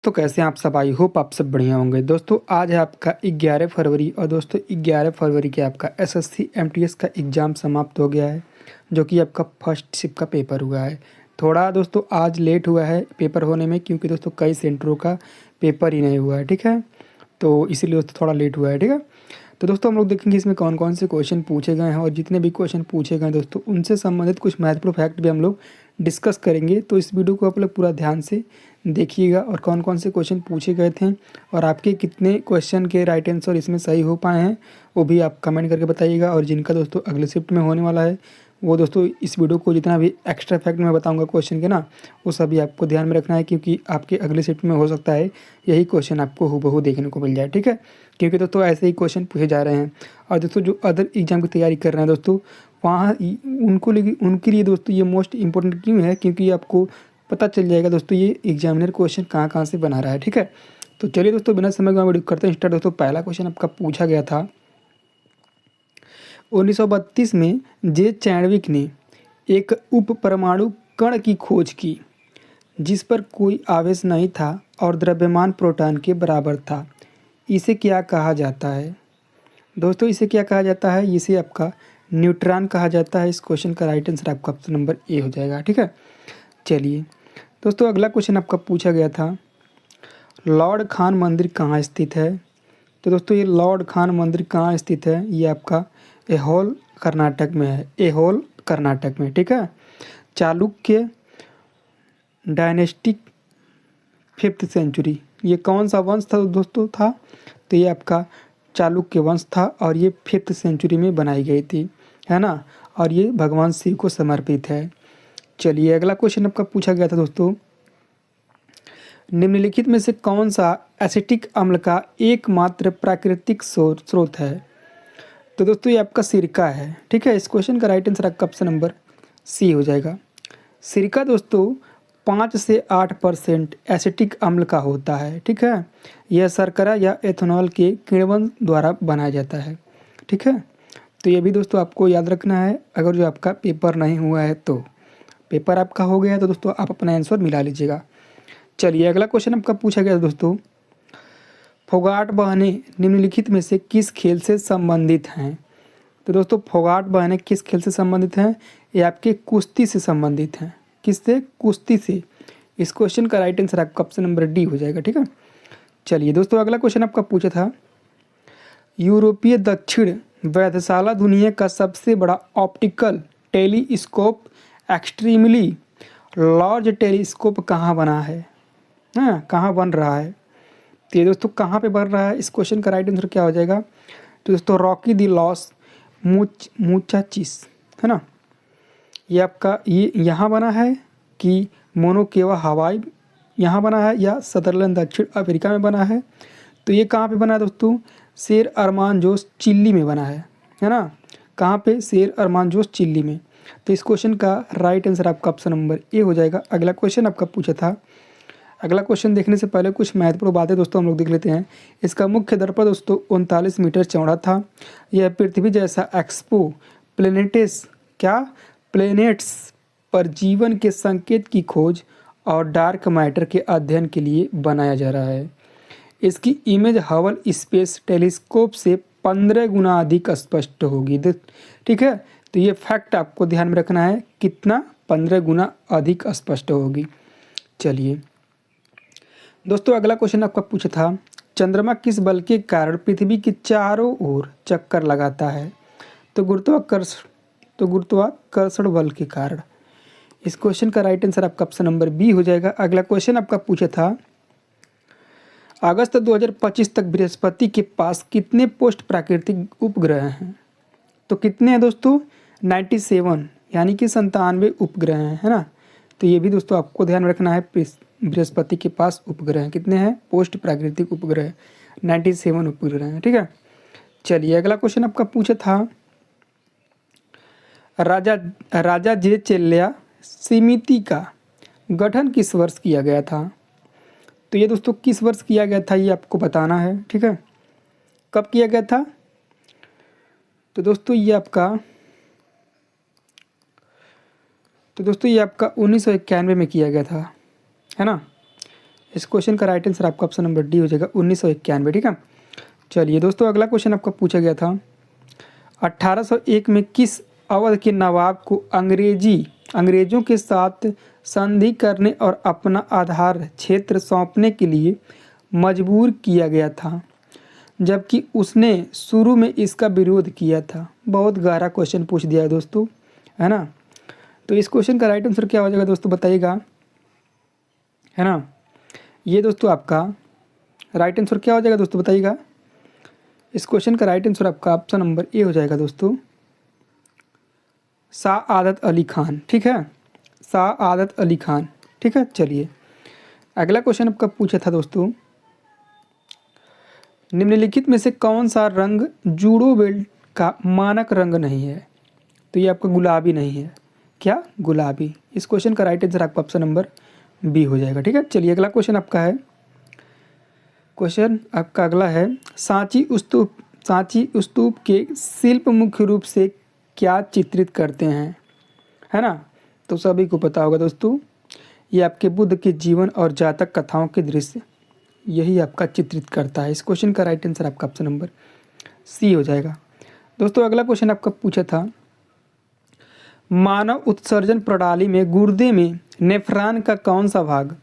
तो कैसे हैं आप सब। आई होप आप सब बढ़िया होंगे। दोस्तों आज है आपका 11 फरवरी और दोस्तों 11 फरवरी के आपका एसएससी एमटीएस का एग्ज़ाम समाप्त हो गया है, जो कि आपका फर्स्ट शिफ्ट का पेपर हुआ है। थोड़ा दोस्तों आज लेट हुआ है पेपर होने में, क्योंकि दोस्तों कई सेंटरों का पेपर ही नहीं हुआ है, ठीक है। तो इसीलिए दोस्तों थोड़ा लेट हुआ है, ठीक है। तो दोस्तों हम लोग देखेंगे इसमें कौन कौन से क्वेश्चन पूछे गए हैं, और जितने भी क्वेश्चन पूछे गए हैं दोस्तों उनसे संबंधित कुछ महत्वपूर्ण फैक्ट भी हम लोग डिस्कस करेंगे। तो इस वीडियो को आप लोग पूरा ध्यान से देखिएगा, और कौन कौन से क्वेश्चन पूछे गए थे और आपके कितने क्वेश्चन के राइट आंसर इसमें सही हो पाए हैं वो भी आप कमेंट करके बताइएगा। और जिनका दोस्तों अगले शिफ्ट में होने वाला है वो दोस्तों इस वीडियो को जितना भी एक्स्ट्रा फैक्ट मैं बताऊंगा क्वेश्चन के ना, वो सभी आपको ध्यान में रखना है, क्योंकि आपके अगले शिफ्ट में हो सकता है यही क्वेश्चन आपको हूबहू देखने को मिल जाए, ठीक है। क्योंकि दोस्तों ऐसे ही क्वेश्चन पूछे जा रहे हैं। और दोस्तों जो अदर एग्जाम की तैयारी कर रहे हैं दोस्तों, वहाँ उनके लिए दोस्तों ये मोस्ट इंपॉर्टेंट क्यों है, क्योंकि आपको पता चल जाएगा दोस्तों ये एग्जामिनर क्वेश्चन कहाँ कहाँ से बना रहा है, ठीक है। तो चलिए दोस्तों बिना समय गवाए वीडियो करते हैं स्टार्ट। दोस्तों पहला क्वेश्चन आपका पूछा गया था 1932 में जे चैडविक ने एक उप परमाणु कण की खोज की जिस पर कोई आवेश नहीं था और द्रव्यमान प्रोटॉन के बराबर था। इसे क्या कहा जाता है दोस्तों? इसे क्या कहा जाता है? इसे आपका न्यूट्रॉन कहा जाता है। इस क्वेश्चन का राइट आंसर आपका ऑप्शन नंबर ए हो जाएगा, ठीक है। चलिए दोस्तों अगला क्वेश्चन आपका पूछा गया था लॉर्ड खान मंदिर कहाँ स्थित है। तो दोस्तों ये लॉर्ड खान मंदिर कहाँ स्थित है? ये आपका एहोल कर्नाटक में है। एहोल कर्नाटक में, ठीक है। चालुक्य डायनेस्टिक 5th सेंचुरी, ये कौन सा वंश था दोस्तों? था तो ये आपका चालुक्य वंश था, और ये 5th सेंचुरी में बनाई गई थी, है ना। और ये भगवान शिव को समर्पित है। चलिए अगला क्वेश्चन आपका पूछा गया था दोस्तों निम्नलिखित में से कौन सा एसिटिक अम्ल का एकमात्र प्राकृतिक स्रोत है? तो दोस्तों ये आपका सिरका है, ठीक है। इस क्वेश्चन का राइट आंसर आपका ऑप्शन नंबर सी हो जाएगा। सिरका दोस्तों 5 से 8% एसिटिक अम्ल का होता है, ठीक है। यह शर्करा या एथेनॉल के किण्वन द्वारा बनाया जाता है, ठीक है। तो ये भी दोस्तों आपको याद रखना है। अगर जो आपका पेपर नहीं हुआ है तो पेपर आपका हो गया है तो दोस्तों आप अपना आंसर मिला लीजिएगा। चलिए अगला क्वेश्चन आपका पूछा गया दोस्तों फोगाट बहने निम्नलिखित में से किस खेल से संबंधित हैं? तो दोस्तों फोगाट बहने किस खेल से संबंधित हैं? ये आपके कुश्ती से संबंधित हैं। किससे? कुश्ती से। इस क्वेश्चन का राइट आंसर आपका ऑप्शन नंबर डी हो जाएगा, ठीक है। चलिए दोस्तों अगला क्वेश्चन आपका पूछा था यूरोपीय दक्षिण वेधशाला दुनिया का सबसे बड़ा optical telescope extremely large telescope कहाँ बना है? हाँ, कहाँ बन रहा है? तो ये दोस्तों कहाँ पे बन रहा है? इस क्वेश्चन का राइट आंसर क्या हो जाएगा? तो दोस्तों रॉकी दी लॉस मुचाचिस, है ना। ये आपका ये यहाँ बना है कि मोनाकेवा हवाई यहाँ बना है, या सदरलैंड दक्षिण अफ्रीका में बना है? तो ये कहाँ पे बना है दोस्तों? शेर अरमान जोश चिल्ली में बना है ना। कहाँ पे? शेर अरमान जोश चिल्ली में। तो इस क्वेश्चन का राइट आंसर आपका ऑप्शन नंबर ए हो जाएगा। अगला क्वेश्चन आपका पूछा था, अगला क्वेश्चन देखने से पहले कुछ महत्वपूर्ण बातें दोस्तों हम लोग देख लेते हैं। इसका मुख्य दर्पण दोस्तों 39 मीटर चौड़ा था। यह पृथ्वी जैसा एक्सपो प्लेनेटेस क्या प्लेनेट्स पर जीवन के संकेत की खोज और डार्क मैटर के अध्ययन के लिए बनाया जा रहा है। इसकी इमेज हबल स्पेस टेलीस्कोप से 15 गुना अधिक स्पष्ट होगी, ठीक है। तो ये फैक्ट आपको ध्यान में रखना है, कितना? 15 गुना अधिक स्पष्ट होगी। चलिए दोस्तों अगला क्वेश्चन आपका पूछा था चंद्रमा किस बल के कारण पृथ्वी के चारों ओर चक्कर लगाता है? तो गुरुत्वाकर्षण बल के कारण। इस क्वेश्चन का राइट आंसर आपका ऑप्शन नंबर बी हो जाएगा। अगला क्वेश्चन आपका पूछा था अगस्त 2025 तक बृहस्पति के पास कितने पोस्ट प्राकृतिक उपग्रह हैं? तो कितने हैं दोस्तों? 97, यानी कि 97 उपग्रह हैं, है ना। तो ये भी दोस्तों आपको ध्यान रखना है, बृहस्पति के पास उपग्रह कितने हैं? पोस्ट प्राकृतिक उपग्रह 97 उपग्रह हैं, ठीक है। चलिए अगला क्वेश्चन आपका पूछा था राजा जे चेल्ल्या समिति का गठन किस वर्ष किया गया था? तो ये दोस्तों किस वर्ष किया गया था ये आपको बताना है, ठीक है। कब किया गया था? तो दोस्तों ये आपका 1991 में किया गया था, है ना। इस क्वेश्चन का राइट आंसर आपका ऑप्शन नंबर डी हो जाएगा 1991। ठीक है, चलिए दोस्तों अगला क्वेश्चन आपका पूछा गया था 1801 में किस अवध के नवाब को अंग्रेजों के साथ संधि करने और अपना आधार क्षेत्र सौंपने के लिए मजबूर किया गया था, जबकि उसने शुरू में इसका विरोध किया था। बहुत गहरा क्वेश्चन पूछ दिया है दोस्तों, है ना। तो इस क्वेश्चन का राइट आंसर क्या हो जाएगा दोस्तों बताइएगा, है ना। ये दोस्तों आपका राइट आंसर क्या हो जाएगा दोस्तों बताइएगा। इस क्वेश्चन का राइट आंसर आपका ऑप्शन नंबर ए हो जाएगा दोस्तों, सआदत अली खान। ठीक है, सआदत अली खान। ठीक है, चलिए अगला क्वेश्चन आपका पूछा था दोस्तों, निम्नलिखित में से कौन सा रंग जूडो बेल्ट का मानक रंग नहीं है। तो ये आपका गुलाबी नहीं है, क्या गुलाबी। इस क्वेश्चन का राइट आंसर आपका ऑप्शन नंबर बी हो जाएगा। ठीक है, चलिए अगला क्वेश्चन आपका है, क्वेश्चन आपका अगला है सांची स्तूप के शिल्प मुख्य रूप से क्या चित्रित करते हैं, है ना। तो सभी को पता होगा दोस्तों, ये आपके बुद्ध के जीवन और जातक कथाओं के दृश्य यही आपका चित्रित करता है। इस क्वेश्चन का राइट आंसर आपका ऑप्शन नंबर सी हो जाएगा। दोस्तों अगला क्वेश्चन आपका पूछा था, मानव उत्सर्जन प्रणाली में गुर्दे में नेफ्रॉन का कौन सा भाग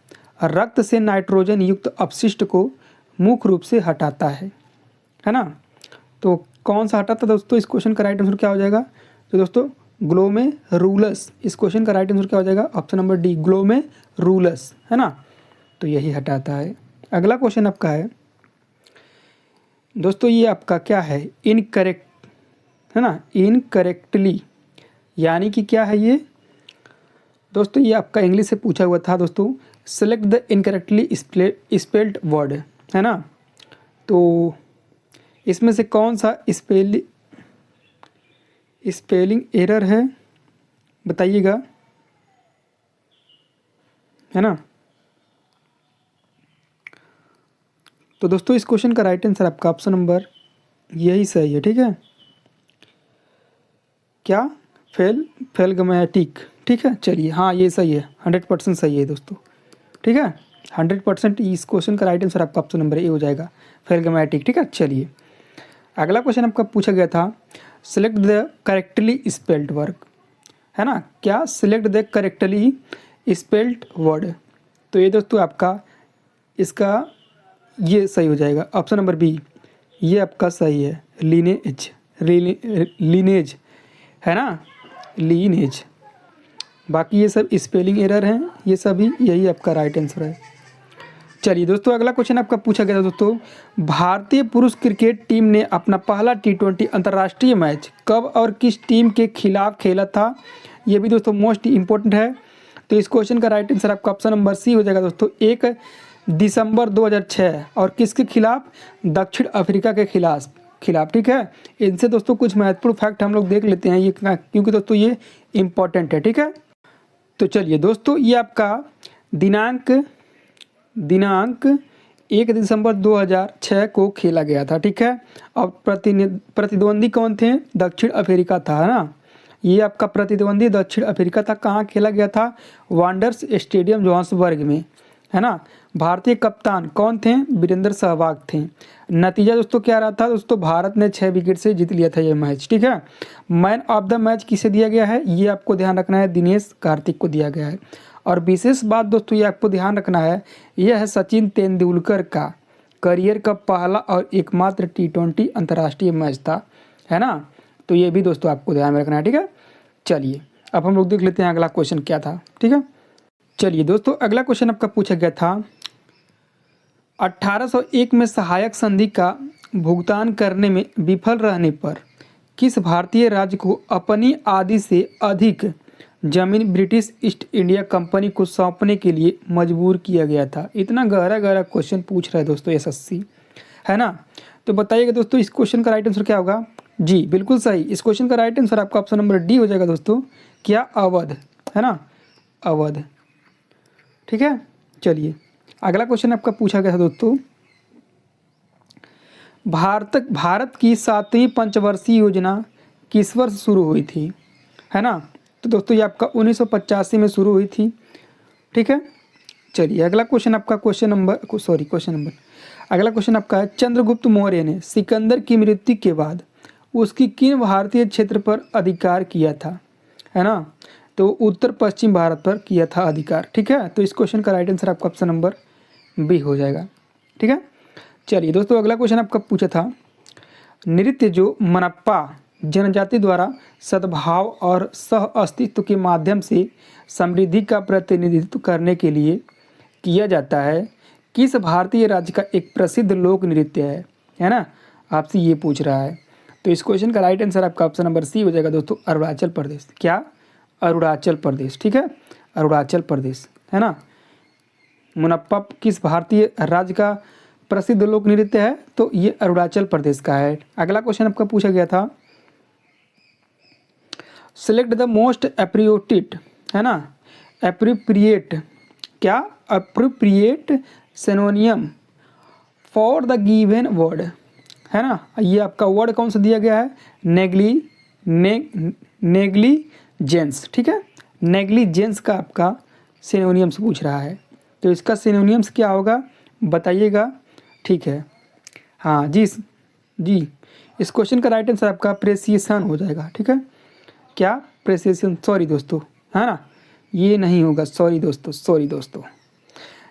रक्त से नाइट्रोजन युक्त अपशिष्ट को मुख्य रूप से हटाता है ना। तो कौन सा हटाता है दोस्तों। इस क्वेश्चन का राइट आंसर क्या हो जाएगा, तो दोस्तों ग्लोमेरुलस। इस क्वेश्चन का राइट आंसर क्या हो जाएगा, ऑप्शन नंबर डी ग्लोमेरुलस, है ना। तो यही हटाता है। अगला क्वेश्चन आपका है दोस्तों, ये आपका क्या है, इनकरेक्ट, है ना, इनकरेक्टली, यानी कि क्या है ये दोस्तों, ये आपका इंग्लिश से पूछा हुआ था दोस्तों, select the incorrectly spelled word, है ना। तो इसमें से कौन सा स्पेलिंग एरर है बताइएगा, है ना। तो दोस्तों इस क्वेश्चन का राइट आंसर आपका ऑप्शन नंबर यही सही है। ठीक है, क्या फेलगमैटिक। ठीक है, चलिए हाँ ये सही है, 100% सही है दोस्तों। ठीक है, 100% इस क्वेश्चन का राइट आंसर आपका ऑप्शन नंबर ए हो जाएगा, फेलगमैटिक। ठीक है, चलिए अगला क्वेश्चन आपका पूछा गया था, select the correctly spelled word, है ना। क्या select the correctly spelled word. तो ये दोस्तों आपका इसका ये सही हो जाएगा, ऑप्शन नंबर बी, ये आपका सही है, लीनेज, है ना, लीनेज। बाकी ये सब स्पेलिंग एरर हैं, ये सभी यही आपका राइट आंसर है। चलिए दोस्तों अगला क्वेश्चन आपका पूछा गया था दोस्तों, भारतीय पुरुष क्रिकेट टीम ने अपना पहला T20 अंतर्राष्ट्रीय मैच कब और किस टीम के खिलाफ खेला था। ये भी दोस्तों मोस्ट इंपॉर्टेंट है। तो इस क्वेश्चन का राइट आंसर आपका ऑप्शन नंबर सी हो जाएगा दोस्तों, 1 दिसंबर 2006, और किसके खिलाफ, दक्षिण अफ्रीका के खिलाफ। ठीक है, इनसे दोस्तों कुछ महत्वपूर्ण फैक्ट हम लोग देख लेते हैं ये, क्योंकि दोस्तों ये इम्पॉर्टेंट है। ठीक है, तो चलिए दोस्तों ये आपका दिनांक 1 दिसंबर 2006 को खेला गया था। ठीक है, और प्रतिद्वंदी कौन थे, दक्षिण अफ्रीका था, है ना। ये आपका प्रतिद्वंदी दक्षिण अफ्रीका था। कहाँ खेला गया था, वांडर्स स्टेडियम जोहान्सबर्ग में, है ना। भारतीय कप्तान कौन थे, वीरेंद्र सहवाग थे। नतीजा दोस्तों क्या रहा था दोस्तों, भारत ने 6 विकेट से जीत लिया था ये मैच। ठीक है, मैन ऑफ द मैच किसे दिया गया है, ये आपको ध्यान रखना है, दिनेश कार्तिक को दिया गया है। और विशेष बात दोस्तों ये आपको ध्यान रखना है, यह है सचिन तेंदुलकर का करियर का पहला और एकमात्र T20 अंतर्राष्ट्रीय मैच था, है ना। तो ये भी दोस्तों आपको ध्यान में रखना है। ठीक है, चलिए अब हम लोग देख लेते हैं अगला क्वेश्चन क्या था। ठीक है, चलिए दोस्तों अगला क्वेश्चन आपका पूछा गया था, 1801 में सहायक संधि का भुगतान करने में विफल रहने पर किस भारतीय राज्य को अपनी आधी से अधिक जमीन ब्रिटिश ईस्ट इंडिया कंपनी को सौंपने के लिए मजबूर किया गया था। इतना गहरा क्वेश्चन पूछ रहा है दोस्तों एसएससी, है ना। तो बताइएगा दोस्तों इस क्वेश्चन का राइट आंसर क्या होगा। जी बिल्कुल सही, इस क्वेश्चन का राइट आंसर आपका ऑप्शन नंबर डी हो जाएगा दोस्तों, क्या अवध, है ना, अवध। ठीक है, चलिए अगला क्वेश्चन आपका पूछा गया था दोस्तों, भारत की 7वीं पंचवर्षीय योजना किस वर्ष शुरू हुई थी, है ना। तो दोस्तों ये आपका 1985 में शुरू हुई थी। ठीक है, चलिए अगला क्वेश्चन आपका अगला क्वेश्चन आपका है, चंद्रगुप्त मौर्य ने सिकंदर की मृत्यु के बाद उसकी किन भारतीय क्षेत्र पर अधिकार किया था, है ना। तो उत्तर पश्चिम भारत पर किया था अधिकार, ठीक है। तो इस क्वेश्चन का राइट आंसर आपका ऑप्शन नंबर बी हो जाएगा, ठीक है। चलिए दोस्तों अगला क्वेश्चन आपका पूछा था, नृत्य जो मनप्पा जनजाति द्वारा सद्भाव और सह अस्तित्व के माध्यम से समृद्धि का प्रतिनिधित्व करने के लिए किया जाता है, किस भारतीय राज्य का एक प्रसिद्ध लोक नृत्य है ना। आपसे ये पूछ रहा है। तो इस क्वेश्चन का राइट आंसर आपका ऑप्शन नंबर सी हो जाएगा दोस्तों, अरुणाचल प्रदेश। क्या? अरुणाचल प्रदेश, ठीक है, अरुणाचल प्रदेश, है ना। मुनप्पा किस भारतीय राज्य का प्रसिद्ध लोक नृत्य है? तो ये अरुणाचल प्रदेश का है। अगला क्वेश्चन आपका पूछा गया था, सेलेक्ट द मोस्ट एप्रोप्रिएट, है ना, एप्रोप्रिएट, क्या? Appropriate सिनोनियम for the given word, है ना। ये आपका वर्ड कौन सा दिया गया है? नेग्लिजेंस, ठीक है। नेग्लिजेंस का आपका सिनोनियम्स पूछ रहा है, तो इसका सिनोनियम्स क्या होगा बताइएगा, ठीक है। हाँ जी जी, इस क्वेश्चन का राइट आंसर आपका प्रेसिएशन हो जाएगा, ठीक है। क्या? प्रेसिएशन, सॉरी दोस्तों, है ना, ये नहीं होगा, सॉरी दोस्तों,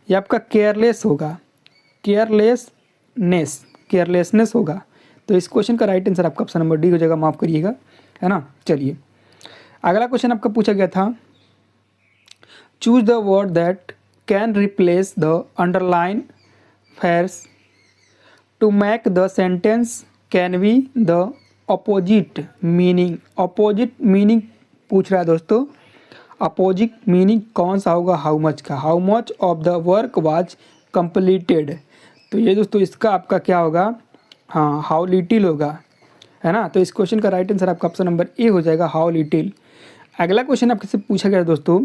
ये आपका केयरलेस होगा, केयरलेसनेस होगा। तो इस क्वेश्चन का राइट आंसर आपका ऑप्शन नंबर डी हो जाएगा, माफ़ करिएगा, है ना। चलिए अगला क्वेश्चन आपका पूछा गया था, choose the word that can replace the underline phrase to make the sentence can be the opposite meaning पूछ रहा है दोस्तों। अपोजिट मीनिंग कौन सा होगा? हाउ मच का, how much of the work was completed. तो ये दोस्तों इसका आपका क्या होगा? हाँ, हाउ लिटिल होगा, है ना। तो इस क्वेश्चन का राइट आंसर आपका ऑप्शन नंबर ए हो जाएगा, हाउ लिटिल। अगला क्वेश्चन आपसे पूछा गया दोस्तों,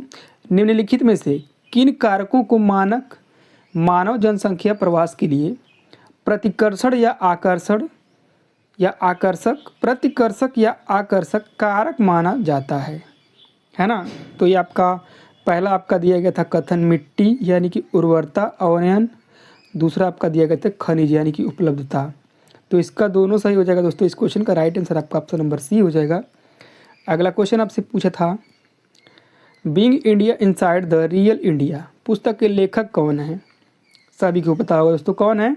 निम्नलिखित में से किन कारकों को मानव जनसंख्या प्रवास के लिए प्रतिकर्षक या आकर्षक कारक माना जाता है ना। तो ये आपका पहला आपका दिया गया था कथन, मिट्टी यानी कि उर्वरता, अवनयन। दूसरा आपका दिया गया था खनिज यानी कि उपलब्धता। तो इसका दोनों सही हो जाएगा दोस्तों। इस क्वेश्चन का राइट आंसर आपका ऑप्शन नंबर सी हो जाएगा। अगला क्वेश्चन आपसे पूछा था, being India inside the real India पुस्तक के लेखक कौन है? सभी को पता होगा दोस्तों, कौन है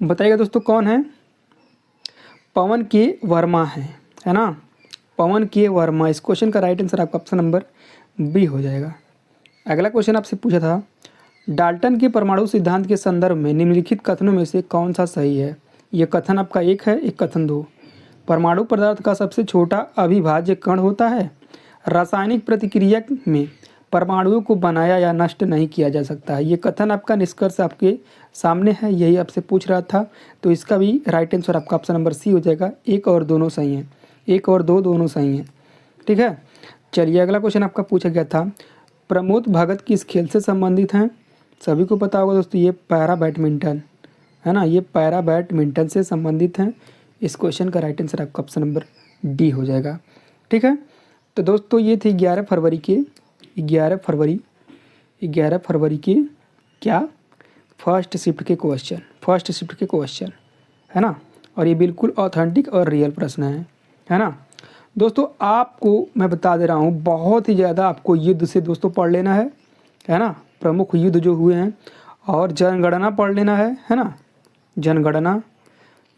बताइएगा दोस्तों, कौन है? पवन के वर्मा है ना, पवन के वर्मा। इस क्वेश्चन का राइट आंसर आपका ऑप्शन नंबर बी हो जाएगा। अगला क्वेश्चन आपसे पूछा था, डाल्टन के परमाणु सिद्धांत के संदर्भ में निम्नलिखित कथनों में से कौन सा सही है? ये कथन आपका एक है, एक कथन दो। परमाणु पदार्थ का सबसे छोटा अविभाज्य कण होता है। रासायनिक प्रतिक्रिया में परमाणुओं को बनाया या नष्ट नहीं किया जा सकता है। ये कथन आपका निष्कर्ष आपके सामने है, यही आपसे पूछ रहा था। तो इसका भी राइट आंसर आपका ऑप्शन नंबर सी हो जाएगा। एक और दोनों सही हैं, एक और दो दोनों सही हैं, ठीक है। चलिए अगला क्वेश्चन आपका पूछा गया था, प्रमोद भगत किस खेल से संबंधित हैं? सभी को पता होगा दोस्तों, ये पैरा बैडमिंटन, है ना, ये पैरा बैडमिंटन से संबंधित हैं। इस क्वेश्चन का राइट आंसर आपका ऑप्शन नंबर डी हो जाएगा, ठीक है। तो दोस्तों ये थी 11 फरवरी के क्या फर्स्ट शिफ्ट के क्वेश्चन, है ना। और ये बिल्कुल ऑथेंटिक और रियल प्रश्न है ना। दोस्तों आपको मैं बता दे रहा हूँ, बहुत ही ज़्यादा आपको युद्ध से दोस्तों पढ़ लेना है ना, प्रमुख युद्ध जो हुए हैं, और जनगणना पढ़ लेना है ना, जनगणना।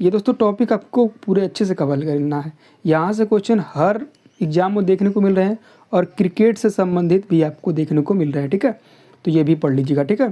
ये दोस्तों टॉपिक आपको पूरे अच्छे से कवर करना है। यहाँ से क्वेश्चन हर एग्जाम में देखने को मिल रहे हैं, और क्रिकेट से संबंधित भी आपको देखने को मिल रहा है, ठीक है। तो ये भी पढ़ लीजिएगा, ठीक है।